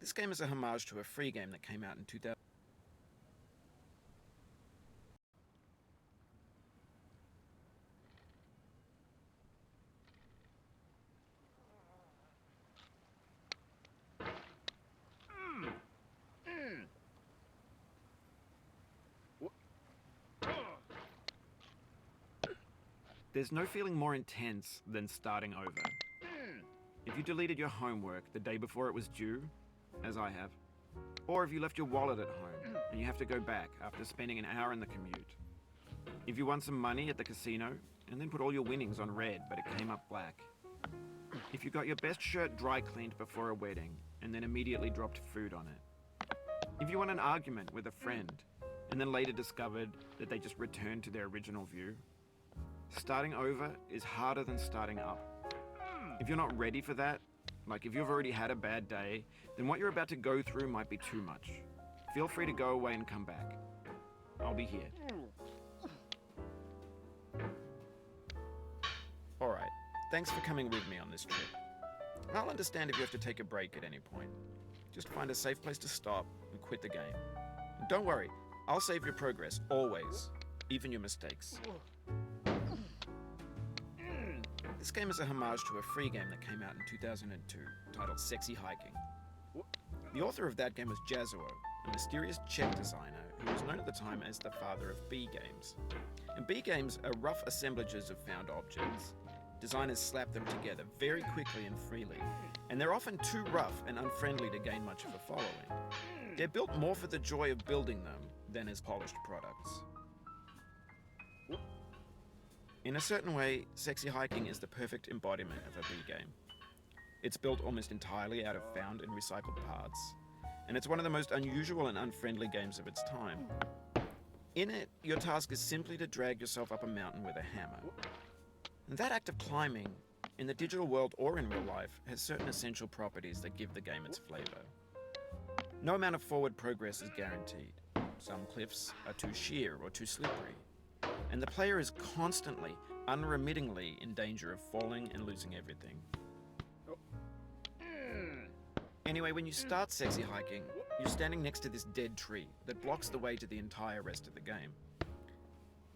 This game is a homage to a free game that came out in 2000. There's no feeling more intense than starting over. If you deleted your homework the day before it was due, as I have, or if you left your wallet at home and you have to go back after spending an hour in the commute. If you won some money at the casino and then put all your winnings on red but it came up black. If you got your best shirt dry cleaned before a wedding and then immediately dropped food on it. If you won an argument with a friend and then later discovered that they just returned to their original view. Starting over is harder than starting up. If you're not ready for that, like if you've already had a bad day, then what you're about to go through might be too much. Feel free to go away and come back. I'll be here. Alright, thanks for coming with me on this trip. I'll understand if you have to take a break at any point. Just find a safe place to stop and quit the game. And don't worry, I'll save your progress, always. Even your mistakes. This game is a homage to a free game that came out in 2002, titled Sexy Hiking. The author of that game was Jazuo, a mysterious Czech designer who was known at the time as the father of B games. And B games are rough assemblages of found objects. Designers slap them together very quickly and freely, and they're often too rough and unfriendly to gain much of a following. They're built more for the joy of building them than as polished products. In a certain way, Sexy Hiking is the perfect embodiment of a B game. It's built almost entirely out of found and recycled parts, and it's one of the most unusual and unfriendly games of its time. In it, your task is simply to drag yourself up a mountain with a hammer. And that act of climbing, in the digital world or in real life, has certain essential properties that give the game its flavor. No amount of forward progress is guaranteed. Some cliffs are too sheer or too slippery. And the player is constantly, unremittingly in danger of falling and losing everything. Anyway, when you start Sexy Hiking, you're standing next to this dead tree that blocks the way to the entire rest of the game.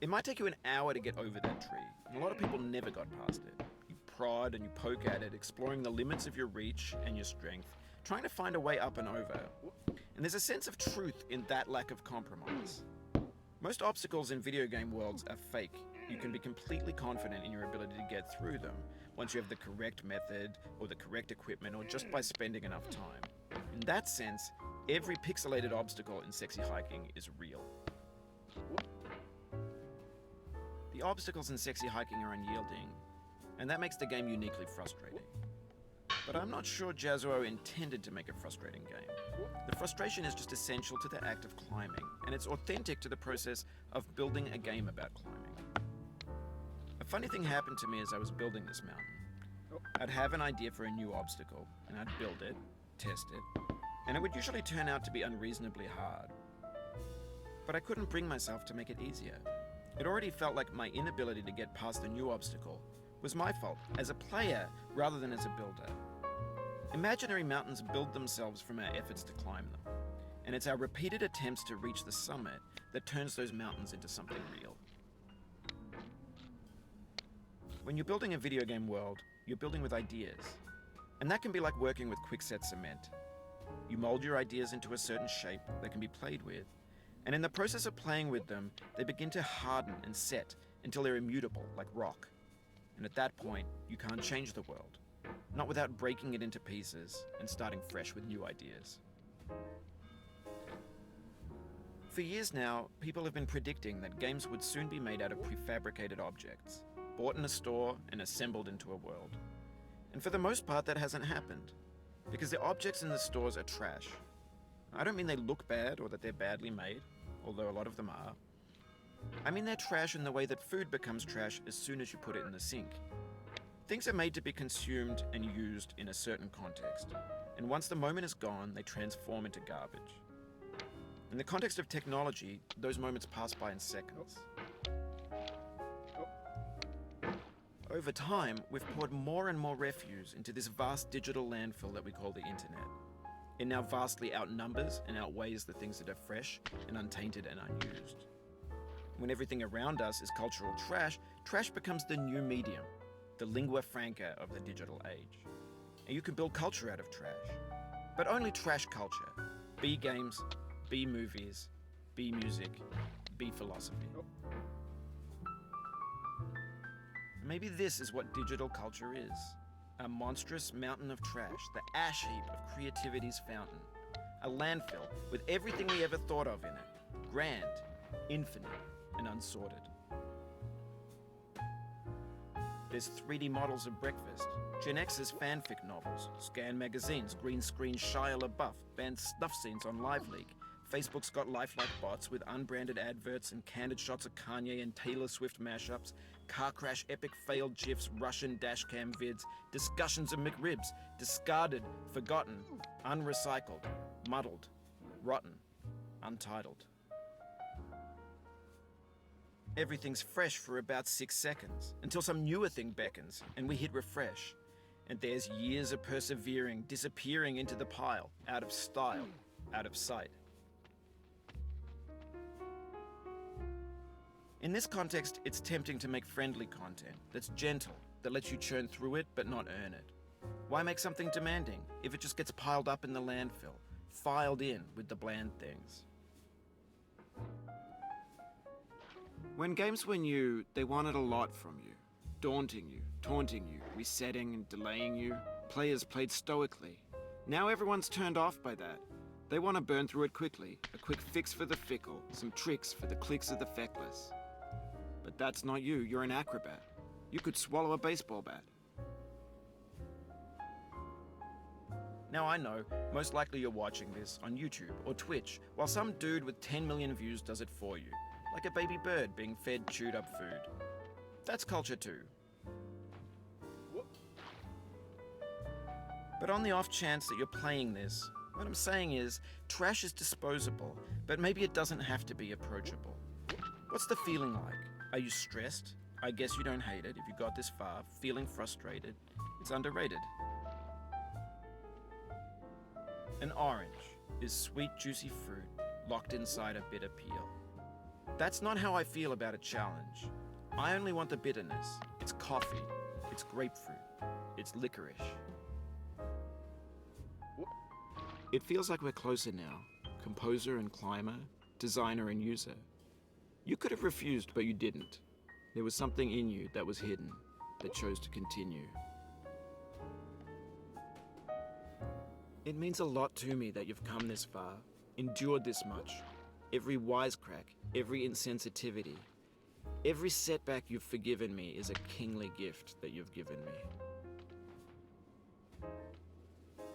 It might take you an hour to get over that tree, and a lot of people never got past it. You prod and you poke at it, exploring the limits of your reach and your strength, trying to find a way up and over. And there's a sense of truth in that lack of compromise. Most obstacles in video game worlds are fake. You can be completely confident in your ability to get through them once you have the correct method or the correct equipment or just by spending enough time. In that sense, every pixelated obstacle in Sexy Hiking is real. The obstacles in Sexy Hiking are unyielding, and that makes the game uniquely frustrating. But I'm not sure Jazuo intended to make a frustrating game. The frustration is just essential to the act of climbing, and it's authentic to the process of building a game about climbing. A funny thing happened to me as I was building this mountain. I'd have an idea for a new obstacle, and I'd build it, test it, and it would usually turn out to be unreasonably hard. But I couldn't bring myself to make it easier. It already felt like my inability to get past the new obstacle was my fault as a player rather than as a builder. Imaginary mountains build themselves from our efforts to climb them, and it's our repeated attempts to reach the summit that turns those mountains into something real. When you're building a video game world, you're building with ideas, and that can be like working with quickset cement. You mold your ideas into a certain shape that can be played with, and in the process of playing with them, they begin to harden and set until they're immutable, like rock. And at that point, you can't change the world. Not without breaking it into pieces and starting fresh with new ideas. For years now, people have been predicting that games would soon be made out of prefabricated objects, bought in a store and assembled into a world. And for the most part, that hasn't happened, because the objects in the stores are trash. I don't mean they look bad or that they're badly made, although a lot of them are. I mean they're trash in the way that food becomes trash as soon as you put it in the sink. Things are made to be consumed and used in a certain context, and once the moment is gone, they transform into garbage. In the context of technology, those moments pass by in seconds. Over time, we've poured more and more refuse into this vast digital landfill that we call the internet. It now vastly outnumbers and outweighs the things that are fresh and untainted and unused. When everything around us is cultural trash, trash becomes the new medium, the lingua franca of the digital age. And you can build culture out of trash. But only trash culture. Be games, be movies, be music, be philosophy. Maybe this is what digital culture is. A monstrous mountain of trash, the ash heap of creativity's fountain. A landfill with everything we ever thought of in it. Grand, infinite, and unsorted. There's 3D models of breakfast, Gen X's fanfic novels, scan magazines, green screen Shia LaBeouf, banned snuff scenes on LiveLeak. Facebook's got lifelike bots with unbranded adverts and candid shots of Kanye and Taylor Swift mashups, car crash epic failed GIFs, Russian dashcam vids, discussions of McRibs, discarded, forgotten, unrecycled, muddled, rotten, untitled. Everything's fresh for about 6 seconds, until some newer thing beckons, and we hit refresh. And there's years of persevering, disappearing into the pile, out of style, out of sight. In this context, it's tempting to make friendly content that's gentle, that lets you churn through it but not earn it. Why make something demanding if it just gets piled up in the landfill, filed in with the bland things? When games were new, they wanted a lot from you. Daunting you, taunting you, resetting and delaying you. Players played stoically. Now everyone's turned off by that. They want to burn through it quickly, a quick fix for the fickle, some tricks for the clicks of the feckless. But that's not you, you're an acrobat. You could swallow a baseball bat. Now I know, most likely you're watching this on YouTube or Twitch, while some dude with 10 million views does it for you, like a baby bird being fed chewed up food. That's culture too. But on the off chance that you're playing this, what I'm saying is, trash is disposable, but maybe it doesn't have to be approachable. What's the feeling like? Are you stressed? I guess you don't hate it if you got this far. Feeling frustrated? It's underrated. An orange is sweet, juicy fruit locked inside a bitter peel. That's not how I feel about a challenge. I only want the bitterness. It's coffee. It's grapefruit. It's licorice. It feels like we're closer now. Composer and climber, designer and user. You could have refused, but you didn't. There was something in you that was hidden, that chose to continue. It means a lot to me that you've come this far, endured this much. Every wisecrack, every insensitivity, every setback you've forgiven me is a kingly gift that you've given me.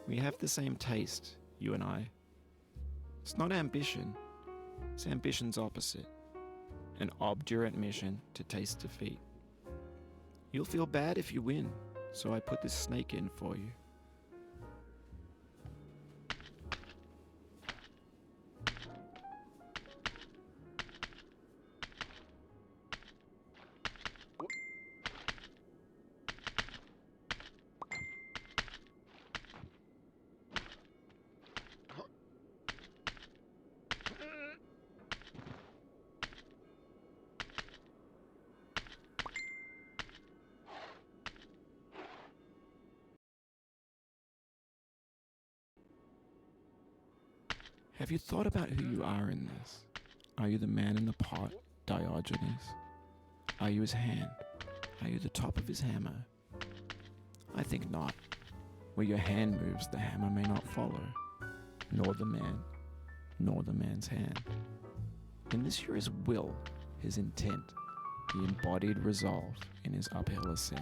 We have the same taste, you and I. It's not ambition, it's ambition's opposite. An obdurate mission to taste defeat. You'll feel bad if you win, so I put this snake in for you. Have you thought about who you are in this? Are you the man in the pot, Diogenes? Are you his hand? Are you the top of his hammer? I think not. Where your hand moves, the hammer may not follow, nor the man, nor the man's hand. In this you're his will, his intent, the embodied resolve in his uphill ascent.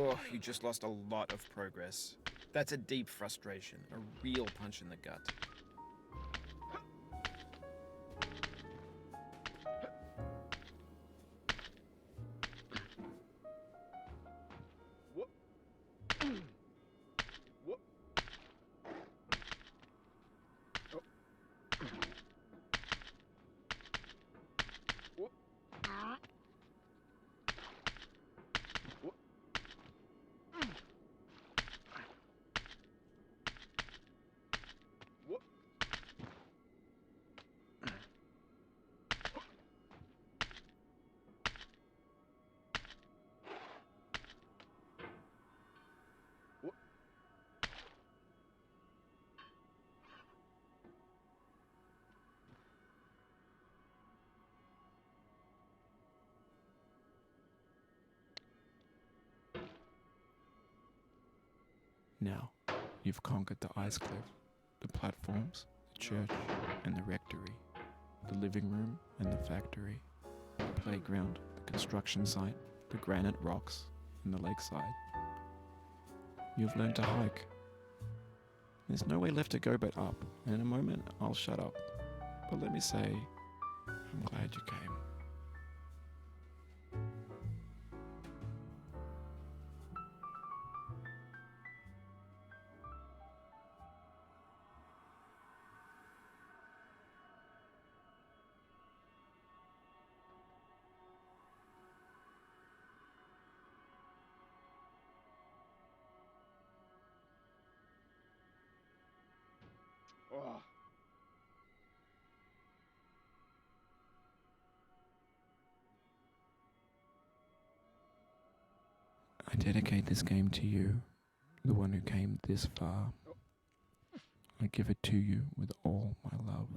Oh, you just lost a lot of progress. That's a deep frustration, a real punch in the gut. Now, you've conquered the ice cliff, the platforms, the church, and the rectory, the living room and the factory, the playground, the construction site, the granite rocks, and the lakeside. You've learned to hike. There's no way left to go but up, and in a moment I'll shut up. But let me say, I'm glad you came. Oh. I dedicate this game to you, the one who came this far. I give it to you with all my love.